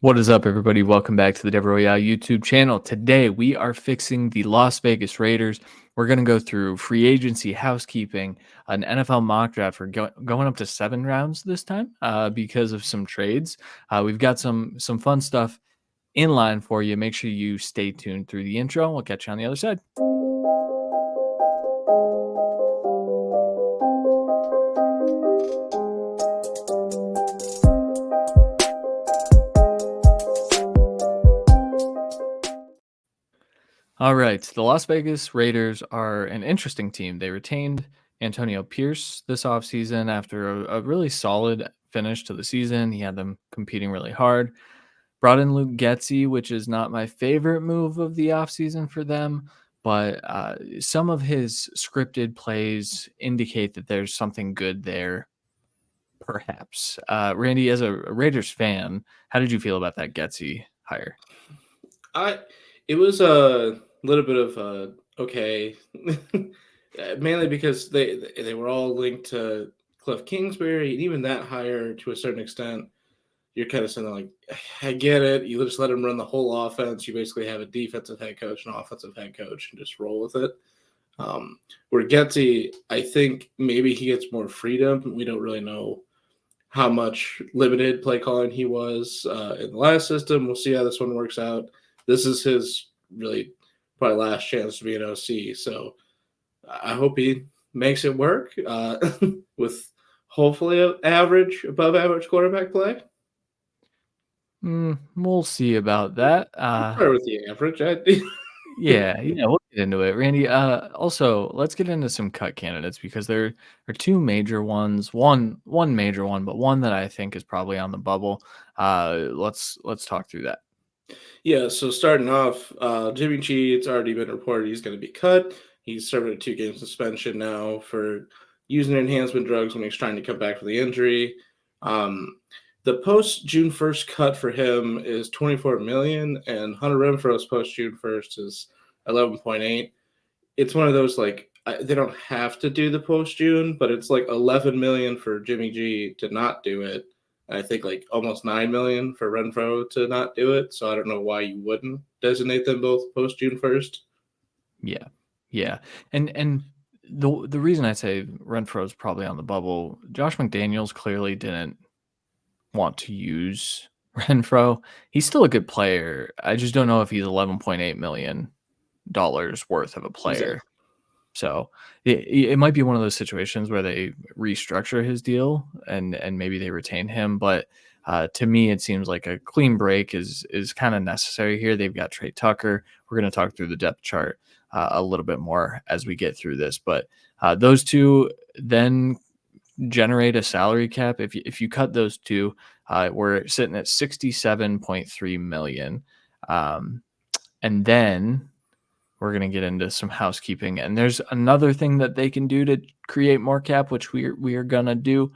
What is up, everybody? Welcome back to the Dev Royale YouTube channel. Today, we are fixing the Las Vegas Raiders. We're going to go through free agency, housekeeping, an NFL mock draft. We're going up to 7 rounds this time because of some trades. We've got some fun stuff in line for you. Make sure you stay tuned through the intro. We'll catch you on the other side. All right. The Las Vegas Raiders are an interesting team. They retained Antonio Pierce this offseason after a really solid finish to the season. He had them competing really hard. Brought in Luke Getsy, which is not my favorite move of the offseason for them, but some of his scripted plays indicate that there's something good there, perhaps. Randy, as a Raiders fan, how did you feel about that Getsy hire? I it was a little bit of okay, mainly because they were all linked to Cliff Kingsbury, and even that hire to a certain extent, you're kind of saying like, I get it. You just let him run the whole offense. You basically have a defensive head coach and offensive head coach, and just roll with it. Where Getsy, I think maybe he gets more freedom. We don't really know how much limited play calling he was in the last system. We'll see how this one works out. This is his really probably last chance to be an OC. So I hope he makes it work with hopefully average, above average quarterback play. We'll see about that. Start with the average. Yeah, we'll get into it. Randy, also, let's get into some cut candidates because there are two major ones. One major one, but one that I think is probably on the bubble. Let's talk through that. Yeah, so starting off, Jimmy G, it's already been reported he's going to be cut. He's serving a 2-game suspension now for using enhancement drugs when he's trying to come back from the injury. The post June 1st cut for him is 24 million, and Hunter Renfro's post June 1st is 11.8. It's one of those like they don't have to do the post June, but it's like 11 million for Jimmy G to not do it. I think like almost 9 million for Renfro to not do it. So I don't know why you wouldn't designate them both post June 1st. Yeah, yeah, and the reason I say Renfro is probably on the bubble, Josh McDaniels clearly didn't want to use Renfro. He's still a good player. I just don't know if he's $11.8 million worth of a Exactly. player. So it might be one of those situations where they restructure his deal and maybe they retain him. But to me, it seems like a clean break is kind of necessary here. They've got Trey Tucker. We're going to talk through the depth chart a little bit more as we get through this. But those two then generate a salary cap. If you cut those two, we're sitting at 67.3 million. And then we're going to get into some housekeeping, and there's another thing that they can do to create more cap, which we are going to do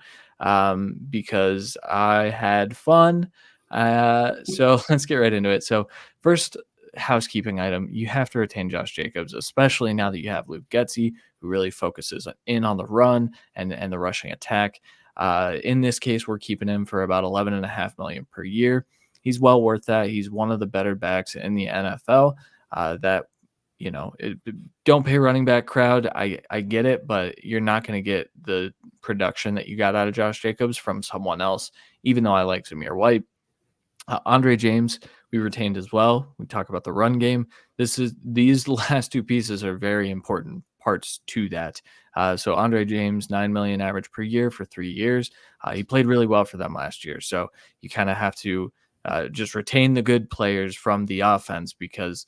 because I had fun. So let's get right into it. So first housekeeping item, you have to retain Josh Jacobs, especially now that you have Luke Getsy, who really focuses in on the run and the rushing attack. In this case, we're keeping him for about 11.5 million per year. He's well worth that. He's one of the better backs in the NFL. That don't pay running back crowd. I get it, but you're not going to get the production that you got out of Josh Jacobs from someone else, even though I like Zamir White. Andre James, we retained as well. We talk about the run game. These last two pieces are very important parts to that. So Andre James, 9 million average per year for 3 years. He played really well for them last year. So you kind of have to just retain the good players from the offense because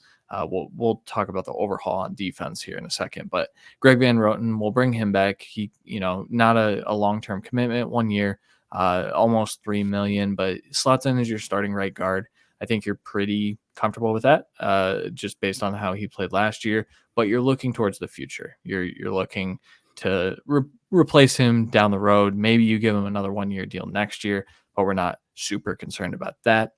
we'll talk about the overhaul on defense here in a second. But Greg Van Roten, we'll bring him back. He, not a long-term commitment, 1 year, almost 3 million, but slots in as your starting right guard. I think you're pretty comfortable with that, just based on how he played last year. But you're looking towards the future. You're looking to replace him down the road. Maybe you give him another 1 year deal next year, but we're not super concerned about that.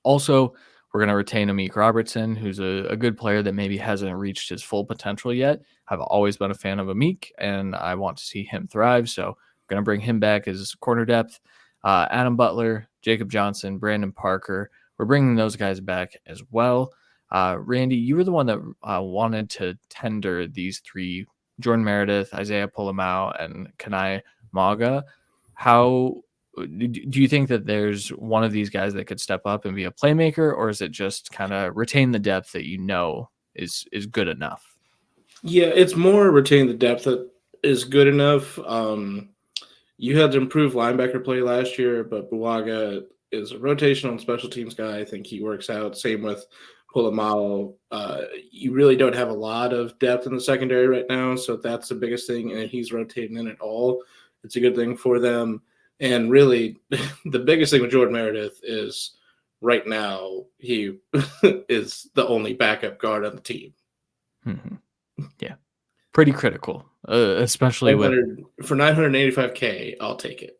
Also, we're going to retain Amik Robertson, who's a good player that maybe hasn't reached his full potential yet. I've always been a fan of Amik, and I want to see him thrive. So we're going to bring him back as corner depth. Adam Butler, Jacob Johnson, Brandon Parker. We're bringing those guys back as well. Randy, you were the one that wanted to tender these three: Jordan Meredith, Isaiah Polamau, and Kanai Maga. How do you think that there's one of these guys that could step up and be a playmaker, or is it just kind of retain the depth that is good enough? Yeah, it's more retain the depth that is good enough. You had to improve linebacker play last year, but Buaga is a rotational and special teams guy. I think he works out. Same with Polamalu. You really don't have a lot of depth in the secondary right now, so that's the biggest thing. And he's rotating in at all. It's a good thing for them. And really, the biggest thing with Jordan Meredith is right now he is the only backup guard on the team. Mm-hmm. Yeah, pretty critical, especially with for $985K. I'll take it.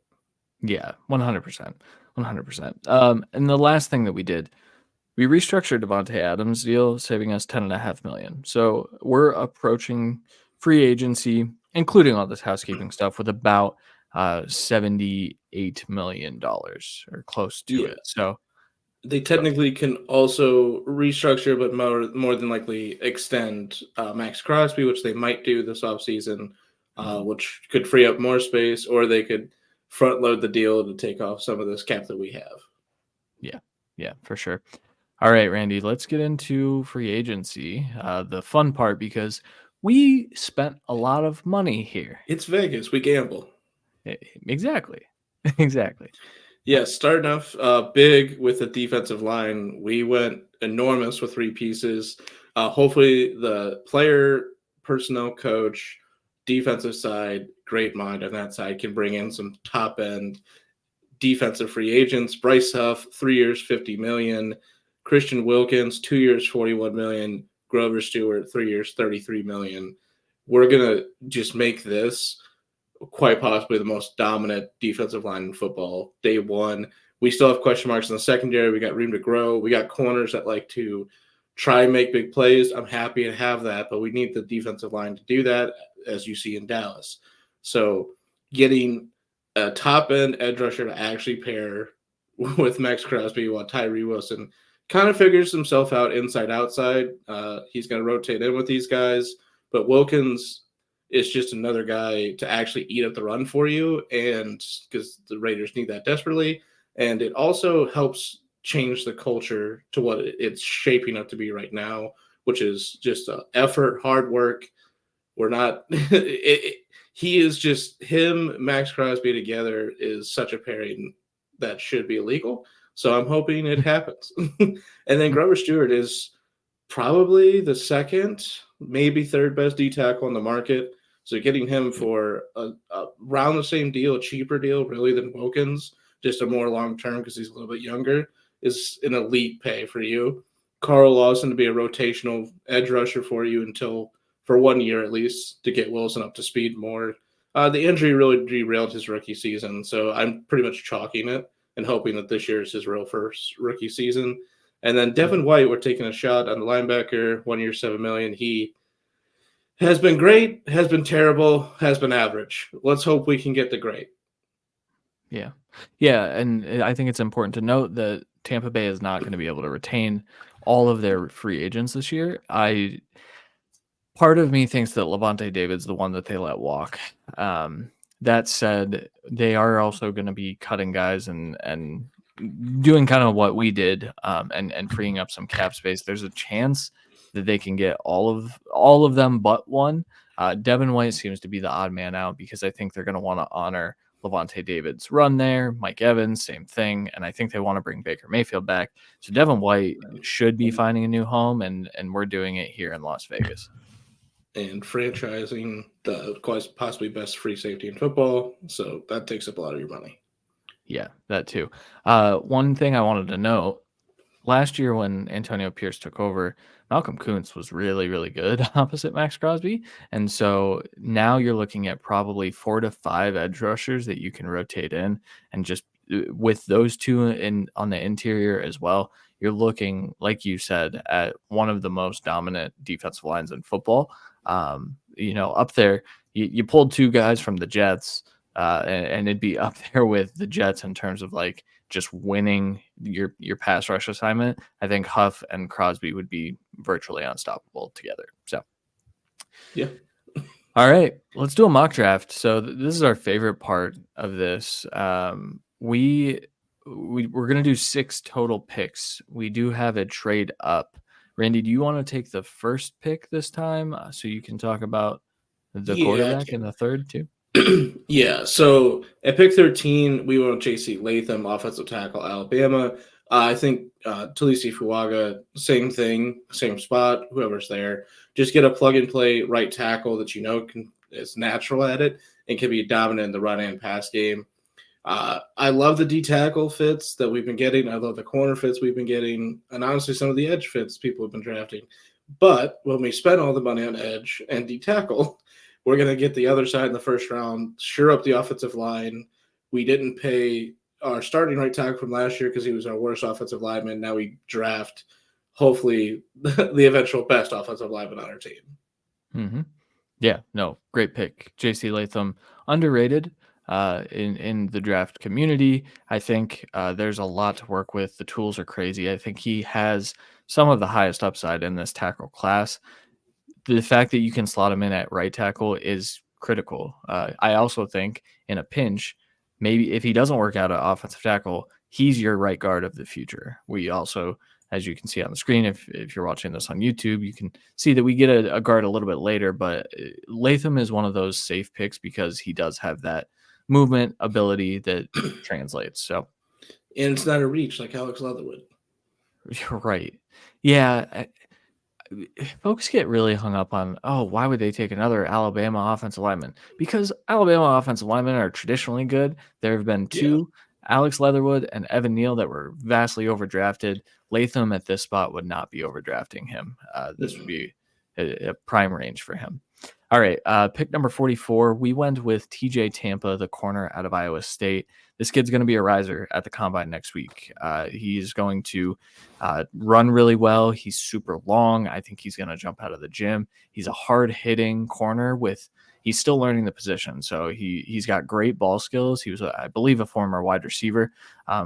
Yeah, 100%, 100%. And the last thing that we did, we restructured Devontae Adams' deal, saving us $10.5 million. So we're approaching free agency, including all this housekeeping stuff, with about $78 million or close to it. So they technically can also restructure, but more than likely extend Max Crosby, which they might do this offseason, which could free up more space, or they could front load the deal to take off some of this cap that we have. Yeah, for sure. All right, Randy, let's get into free agency, the fun part, because we spent a lot of money here. It's Vegas. We gamble. Exactly. Yeah, starting off big with the defensive line. We went enormous with 3 pieces. Hopefully the player, personnel coach, defensive side, great mind on that side, can bring in some top-end defensive free agents. Bryce Huff, 3 years, $50 million. Christian Wilkins, 2 years, $41 million. Grover Stewart, 3 years, $33 million. We're going to just make this quite possibly the most dominant defensive line in football. Day one. We still have question marks in the secondary. We got room to grow. We got corners that like to try and make big plays. I'm happy to have that, but we need the defensive line to do that, as you see in Dallas. So getting a top-end edge rusher to actually pair with Max Crosby while Tyree Wilson kind of figures himself out inside-outside. He's going to rotate in with these guys, but Wilkins is just another guy to actually eat up the run for you, and because the Raiders need that desperately. And it also helps change the culture to what it's shaping up to be right now, which is just effort, hard work. We're not he is just him, Max Crosby together is such a pairing that should be illegal. So I'm hoping it happens. And then Grover Stewart is probably the second, maybe third best D tackle on the market. So getting him for around the same deal, a cheaper deal, really, than Wilkins, just a more long-term because he's a little bit younger, is an elite pay for you. Carl Lawson to be a rotational edge rusher for you for 1 year at least, to get Wilson up to speed more. The injury really derailed his rookie season, so I'm pretty much chalking it and hoping that this year is his real first rookie season. And then Devin White, we're taking a shot on the linebacker, 1 year, $7 million. He has been great, has been terrible, has been average. Let's hope we can get the great. Yeah, and I think it's important to note that Tampa Bay is not going to be able to retain all of their free agents this year. Part of me thinks that Levante David's the one that they let walk. That said, they are also going to be cutting guys and doing kind of what we did, and freeing up some cap space. There's a chance that they can get all of them but one. Devin White seems to be the odd man out because I think they're going to want to honor Levante David's run there. Mike Evans, same thing. And I think they want to bring Baker Mayfield back. So Devin White should be finding a new home, and we're doing it here in Las Vegas. And franchising the quite possibly best free safety in football. So that takes up a lot of your money. Yeah, that too. One thing I wanted to note, last year when Antonio Pierce took over, Malcolm Kuntz was really, really good opposite Max Crosby. And so now you're looking at probably 4 to 5 edge rushers that you can rotate in. And just with those two on the interior as well, you're looking, like you said, at one of the most dominant defensive lines in football. Up there, you pulled 2 guys from the Jets, and it'd be up there with the Jets in terms of like just winning your pass rush assignment. I think Huff and Crosby would be virtually unstoppable together. So, Yeah. all right, let's do a mock draft. So this is our favorite part of this. We're gonna do 6 total picks. We do have a trade up. Randy, do you want to take the first pick this time so you can talk about the Yeah, I quarterback in can. the third too? Yeah, so at pick 13, we went J.C. Latham, offensive tackle, Alabama. I think Talisi Fuaga, same thing, same spot, whoever's there. Just get a plug and play right tackle that is natural at it and can be dominant in the run and pass game. I love the D tackle fits that we've been getting. I love the corner fits we've been getting, and honestly, some of the edge fits people have been drafting. But when we spend all the money on edge and D tackle, we're going to get the other side in the first round, sure up the offensive line. We didn't pay our starting right tackle from last year because he was our worst offensive lineman. Now we draft, hopefully, the eventual best offensive lineman on our team. Mm-hmm. Yeah, no, great pick. JC Latham, underrated in the draft community. I think there's a lot to work with. The tools are crazy. I think he has some of the highest upside in this tackle class. The fact that you can slot him in at right tackle is critical. I also think in a pinch, maybe if he doesn't work out at offensive tackle, he's your right guard of the future. We also, as you can see on the screen, if you're watching this on YouTube, you can see that we get a guard a little bit later, but Latham is one of those safe picks because he does have that movement ability that translates. So, And it's not a reach like Alex Leatherwood. you're right. Yeah, folks get really hung up on, oh, why would they take another Alabama offensive lineman? Because Alabama offensive linemen are traditionally good. There have been Yeah. 2, Alex Leatherwood and Evan Neal, that were vastly overdrafted. Latham at this spot would not be overdrafting him. This would be a prime range for him. All right, pick number 44. We went with TJ Tampa, the corner out of Iowa State. This kid's going to be a riser at the combine next week. He's going to run really well. He's super long. I think he's going to jump out of the gym. He's a hard hitting corner with. He's still learning the position, so he's got great ball skills. He was, I believe, a former wide receiver,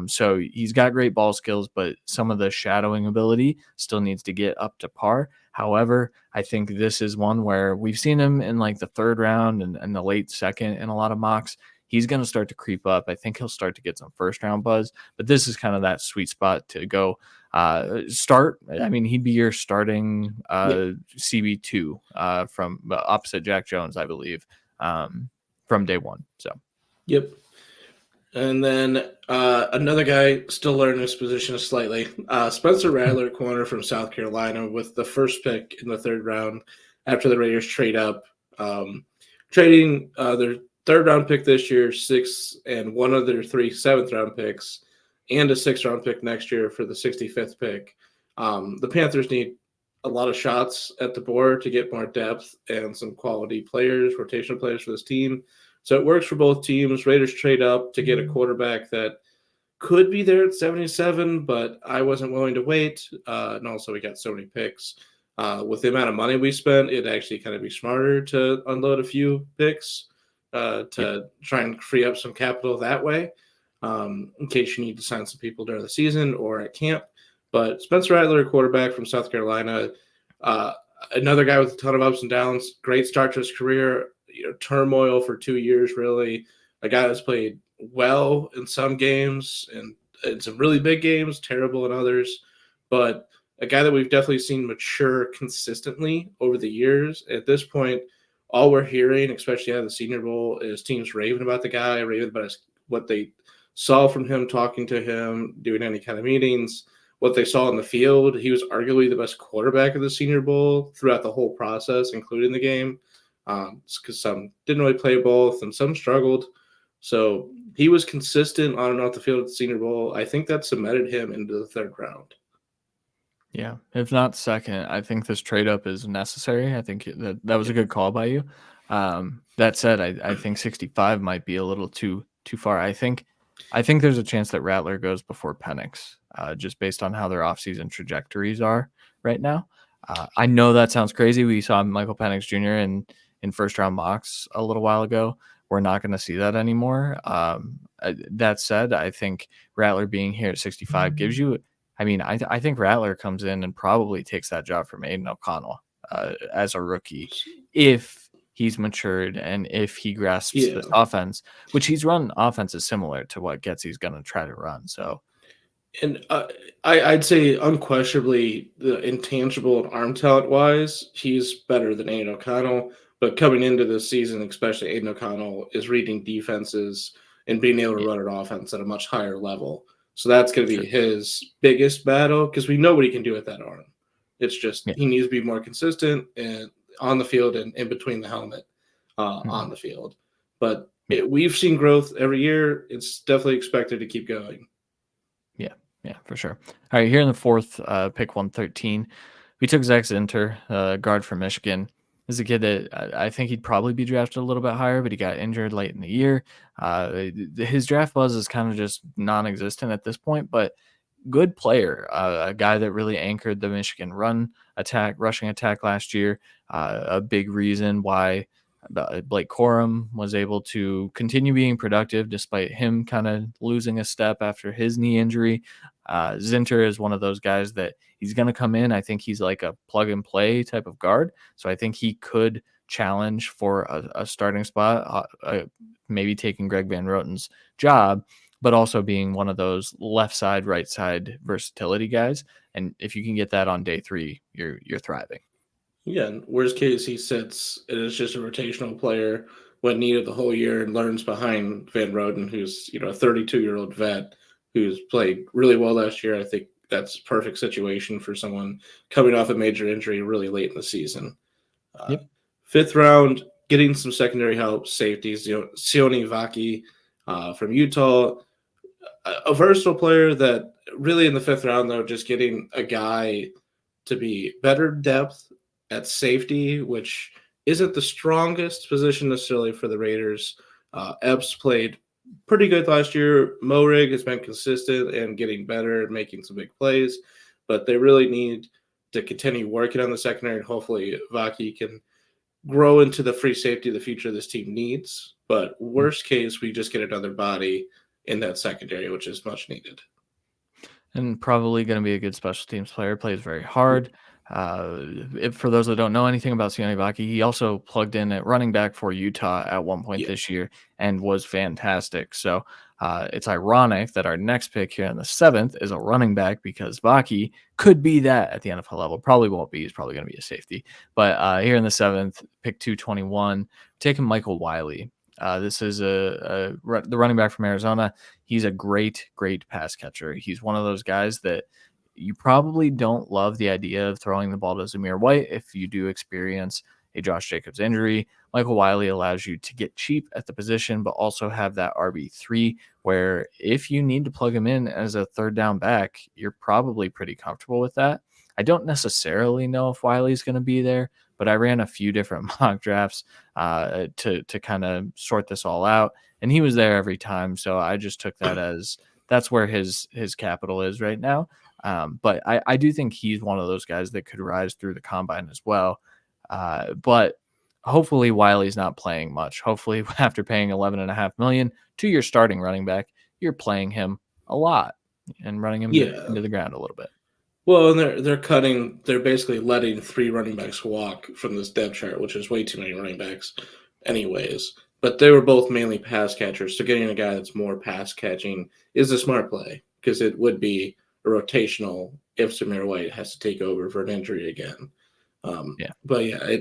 so he's got great ball skills, but some of the shadowing ability still needs to get up to par. However, I think this is one where we've seen him in like the 3rd round and the late 2nd in a lot of mocks. He's going to start to creep up. I think he'll start to get some first round buzz, but this is kind of that sweet spot to go start. I mean, he'd be your starting CB2 from opposite Jack Jones, I believe, from day one. So, Yep. And then another guy still learning his position slightly. Spencer Rattler, corner from South Carolina, with the first pick in the 3rd round after the Raiders trade up. Trading their 3rd round pick this year, 6th, and one of their 3 7th round picks, and a 6th round pick next year for the 65th pick. The Panthers need a lot of shots at the board to get more depth and some quality players, rotational players for this team. So it works for both teams. Raiders trade up to get a quarterback that could be there at 77, but I wasn't willing to wait. And also, we got so many picks. With the amount of money we spent, it'd actually kind of be smarter to unload a few picks to try and free up some capital that way, in case you need to sign some people during the season or at camp. But Spencer Rattler, quarterback from South Carolina, another guy with a ton of ups and downs. Great start to his career. Turmoil for 2 years, really. A guy that's played well in some games and in some really big games, terrible in others. But a guy that we've definitely seen mature consistently over the years. At this point, all we're hearing, especially out of the Senior Bowl, is teams raving about the guy, raving about what they saw from him, talking to him, doing any kind of meetings, what they saw in the field. He was arguably the best quarterback of the Senior Bowl throughout the whole process, including the game, because some didn't really play both and some struggled. So he was consistent on and off the field at the Senior Bowl. I think that cemented him into the 3rd round. Yeah, if not second, I think this trade up is necessary. I think that was a good call by you. That said, I think 65 might be a little too far. I think there's a chance that Rattler goes before Penix, just based on how their offseason trajectories are right now. I know that sounds crazy. We saw Michael Penix Jr. in first round mocks a little while ago, we're not going to see that anymore. That said, I think Rattler being here at 65 gives you. I mean, I think Rattler comes in and probably takes that job from Aiden O'Connell as a rookie if he's matured and if he grasps Yeah. this offense, which he's run offenses similar to what Getsy's going to try to run. So And I'd say unquestionably the intangible and arm talent wise, he's better than Aiden O'Connell. But coming into this season, especially Aiden O'Connell is reading defenses and being able to yeah, run an offense at a much higher level. So that's going to be sure. his biggest battle because we know what he can do with that arm. It's just Yeah. he needs to be more consistent and on the field and in between the helmet Mhm. on the field. But Yeah. we've seen growth every year. It's definitely expected to keep going. Yeah, yeah, for sure. All right, here in the fourth, pick 113, we took Zach Zinter, guard from Michigan. This is a kid that I think he'd probably be drafted a little bit higher, but he got injured late in the year. His draft buzz is kind of just non-existent at this point, but good player, a guy that really anchored the Michigan rushing attack last year. A big reason why Blake Corum was able to continue being productive despite him kind of losing a step after his knee injury. Zinter is one of those guys that he's going to come in. I think he's like a plug and play type of guard. So I think he could challenge for a starting spot, maybe taking Greg Van Roten's job, but also being one of those left side, right side versatility guys. And if you can get that on day 3, you're thriving. Yeah, and worst case, he sits and is just a rotational player when needed the whole year and learns behind Van Roden, who's a 32-year-old vet who's played really well last year. I think that's a perfect situation for someone coming off a major injury really late in the season. Uh, Yep. Fifth round, getting some secondary help, safeties. Sione Vaki from Utah, a versatile player that really in the fifth round though, just getting a guy to be better depth at safety, which isn't the strongest position necessarily for the Raiders. Epps played pretty good last year. Morig has been consistent and getting better and making some big plays, but they really need to continue working on the secondary, and hopefully Vaki can grow into the free safety the future this team needs. But worst case, we just get another body in that secondary, which is much needed. And probably going to be a good special teams player. Plays very hard. For those that don't know anything about Sione Vaki, he also plugged in at running back for Utah at one point Yeah. this year and was fantastic. So it's ironic that our next pick here in the 7th is a running back because Vaki could be that at the NFL level. Probably won't be. He's probably going to be a safety. But here in the 7th, pick 221, taking Michael Wiley. This is the running back from Arizona. He's a great pass catcher. He's one of those guys that you probably don't love the idea of throwing the ball to Zamir White if you do experience a Josh Jacobs injury. Michael Wiley allows you to get cheap at the position, but also have that RB3 where if you need to plug him in as a third down back, you're probably pretty comfortable with that. I don't necessarily know if Wiley's going to be there, but I ran a few different mock drafts to kind of sort this all out, and he was there every time. So I just took that as that's where his capital is right now. But I do think he's one of those guys that could rise through the combine as well. But hopefully Wiley's not playing much. Hopefully after paying $11.5 million to your starting running back, you're playing him a lot and running him Yeah. into the ground a little bit. Well, and they're basically letting 3 running backs walk from this depth chart, which is way too many running backs, anyways. But they were both mainly pass catchers, so getting a guy that's more pass catching is a smart play because it would be a rotational if Samir White has to take over for an injury again. Yeah. But yeah,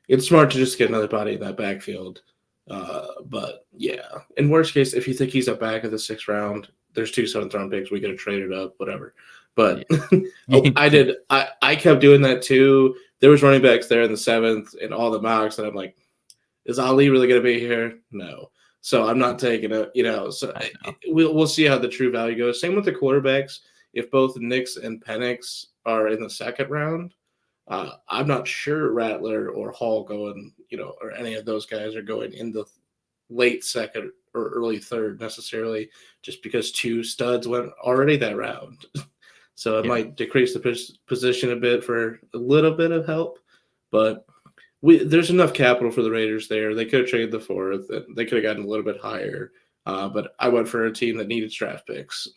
it's smart to just get another body in that backfield. But yeah, in worst case, if you think he's a back of the 6th round, there's 2 7th round picks. We could have traded up, whatever. But oh, I Yeah. did. I kept doing that too. There was running backs there in the 7th and all the mocks, and I'm like, is Ali really going to be here? No. So I'm not taking it. So we'll see how the true value goes. Same with the quarterbacks. If both Nix and Penix are in the 2nd round, I'm not sure Rattler or Hall going, or any of those guys are going in the late 2nd or early 3rd necessarily, just because 2 studs went already that round. So it Yeah. might decrease the position a bit for a little bit of help, but there's enough capital for the Raiders there. They could have traded the fourth. And they could have gotten a little bit higher. But I went for a team that needed draft picks.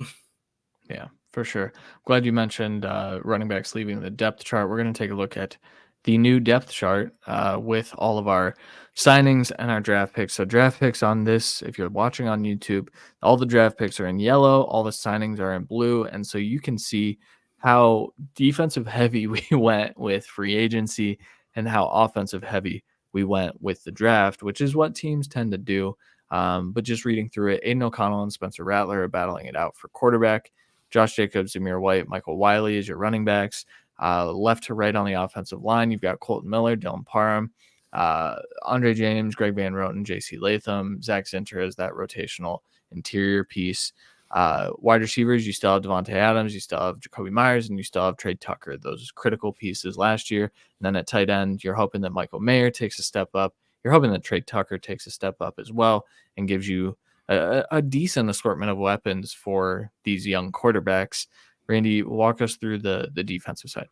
Yeah, for sure. Glad you mentioned running backs leaving the depth chart. We're going to take a look at the new depth chart with all of our signings and our draft picks. So, draft picks on this, if you're watching on YouTube, all the draft picks are in yellow, all the signings are in blue. And so you can see how defensive heavy we went with free agency and how offensive heavy we went with the draft, which is what teams tend to do. But just reading through it, Aiden O'Connell and Spencer Rattler are battling it out for quarterback. Josh Jacobs, Zamir White, Michael Wiley is your running backs. Left to right on the offensive line, you've got Colton Miller, Dylan Parham, Andre James, Greg Van Roten, J.C. Latham, Zach Zinter as that rotational interior piece. Wide receivers, you still have Devontae Adams, you still have Jacoby Myers, and you still have Trey Tucker. Those critical pieces last year. And then at tight end, you're hoping that Michael Mayer takes a step up. You're hoping that Trey Tucker takes a step up as well and gives you a decent assortment of weapons for these young quarterbacks. Randy, walk us through the defensive side.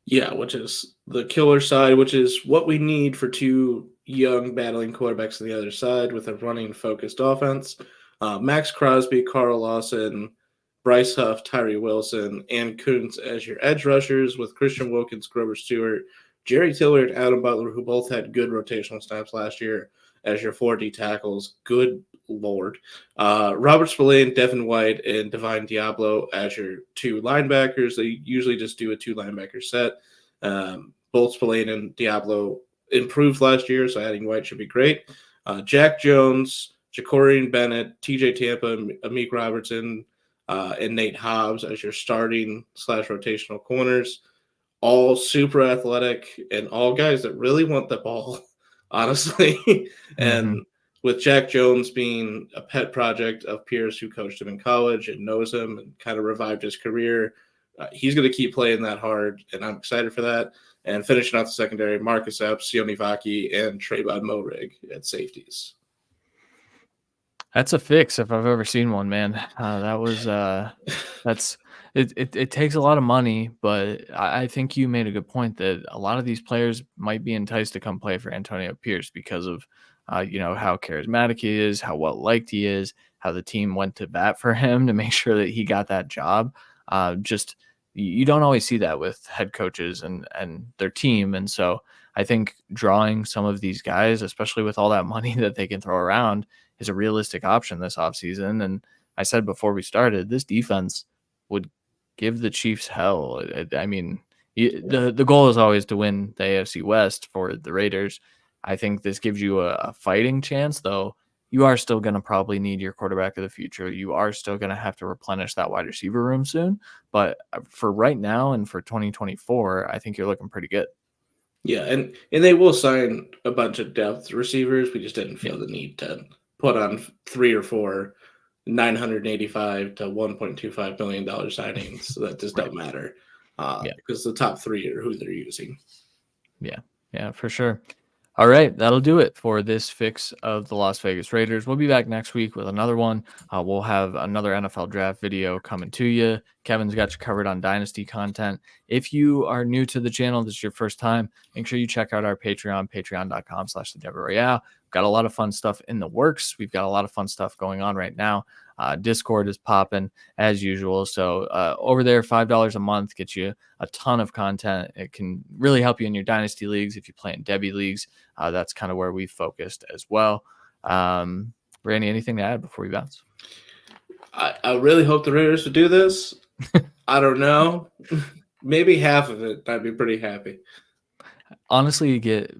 Yeah, which is the killer side, which is what we need for two young battling quarterbacks on the other side with a running focused offense. Max Crosby, Carl Lawson, Bryce Huff, Tyree Wilson, and Kuntz as your edge rushers with Christian Wilkins, Grover Stewart, Jerry Tiller, and Adam Butler, who both had good rotational snaps last year as your 4D tackles. Good Lord. Robert Spillane, Devin White, and Divine Diablo as your two linebackers. They usually just do a two linebacker set. Both Spillane and Diablo improved last year, so adding White should be great. Jack Jones, Jacorian Bennett, TJ Tampa, Amik Robertson, and Nate Hobbs as your starting / rotational corners. All super athletic and all guys that really want the ball, honestly. And with Jack Jones being a pet project of Pierce, who coached him in college and knows him and kind of revived his career, he's going to keep playing that hard, and I'm excited for that. And finishing out the secondary, Marcus Epps, Sione Vaki, and Trayvon Moehrig at safeties. That's a fix if I've ever seen one, man. That was that's it takes a lot of money, but I think you made a good point that a lot of these players might be enticed to come play for Antonio Pierce because of how charismatic he is, how well liked he is, how the team went to bat for him to make sure that he got that job. Just you don't always see that with head coaches and their team, and so I think drawing some of these guys, especially with all that money that they can throw around, is a realistic option this offseason. And I said before we started, this defense would give the Chiefs hell. I mean, the goal is always to win the AFC West for the Raiders. I think this gives you a fighting chance, though. You are still going to probably need your quarterback of the future. You are still going to have to replenish that wide receiver room soon. But for right now and for 2024, I think you're looking pretty good. Yeah, and they will sign a bunch of depth receivers. We just didn't feel the need to put on 3 or 4 $985 to $1.25 million signings. So that just don't matter because the top 3 are who they're using. Yeah, for sure. All right, that'll do it for this fix of the Las Vegas Raiders. We'll be back next week with another one. We'll have another NFL draft video coming to you. Kevin's got you covered on Dynasty content. If you are new to the channel, this is your first time, make sure you check out our Patreon, patreon.com/theDevaRoyale. We've got a lot of fun stuff in the works. We've got a lot of fun stuff going on right now. Discord is popping as usual. So over there, $5 a month gets you a ton of content. It can really help you in your Dynasty leagues if you play in Debbie leagues. That's kind of where we focused as well. Randy, anything to add before we bounce? I really hope the Raiders would do this. I don't know. Maybe half of it. I'd be pretty happy. Honestly, you get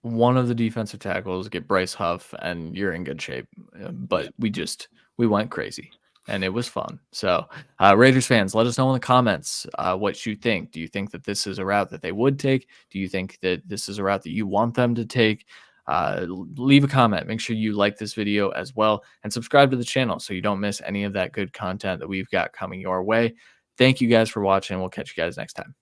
one of the defensive tackles, get Bryce Huff, and you're in good shape. But we went crazy, and it was fun. So Raiders fans, let us know in the comments what you think. Do you think that this is a route that they would take? Do you think that this is a route that you want them to take? Leave a comment. Make sure you like this video as well and subscribe to the channel so you don't miss any of that good content that we've got coming your way. Thank you guys for watching. We'll catch you guys next time.